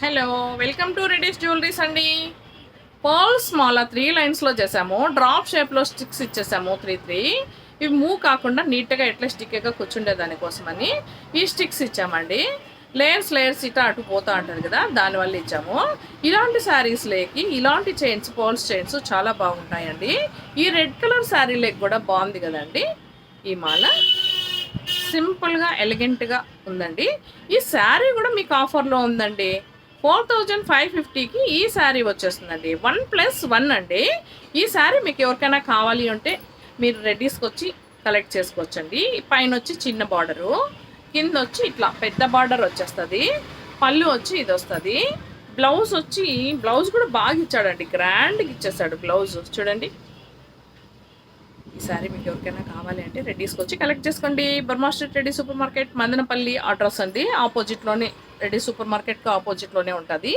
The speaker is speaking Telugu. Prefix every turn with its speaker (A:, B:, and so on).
A: Hello, welcome to Redis jewelleries అండి. పర్ల్స్ మాల 3 లైన్స్లో చేసాము. డ్రాప్ షేప్లో స్టిక్స్ ఇచ్చేసాము 3 ఇవి మూవ్ కాకుండా నీట్గా ఎట్లా స్టిక్గా కూర్చుండే దానికోసమని ఈ స్టిక్స్ ఇచ్చామండి. లేయర్స్ ఇట్లా అటు పోతా ఉంటుంది కదా, దానివల్ల ఇచ్చాము. ఇలాంటి శారీస్లోకి ఇలాంటి చైన్స్, పర్ల్స్ చైన్స్ చాలా బాగుంటాయండి. ఈ రెడ్ కలర్ శారీ లెగ్ కూడా బాగుంది కదండి. ఈ మాల సింపుల్గా ఎలిగెంట్గా ఉందండి. ఈ శారీ కూడా మీకు ఆఫర్లో ఉందండి. 4550కి ఈ శారీ వచ్చేస్తుందండి. 1+1 అండి. ఈ శారీ మీకు ఎవరికైనా కావాలి అంటే మీరు రెడీస్కి వచ్చి కలెక్ట్ చేసుకోవచ్చండి. పైన వచ్చి చిన్న బార్డరు, కింద వచ్చి ఇట్లా పెద్ద బార్డర్ వచ్చేస్తుంది. పళ్ళు వచ్చి ఇది వస్తుంది. బ్లౌజ్ కూడా బాగా ఇచ్చాడండి, గ్రాండ్గా ఇచ్చేస్తాడు బ్లౌజ్. చూడండి, ఈ సారీ మీకు ఎవరికైనా కావాలి అంటే రెడీస్కి వచ్చి కలెక్ట్ చేసుకోండి. Burma street ready super market, Madanapalle address అండి. ఆపోజిట్లోనే, రెడీ సూపర్ మార్కెట్కి ఆపోజిట్లోనే ఉంటుంది.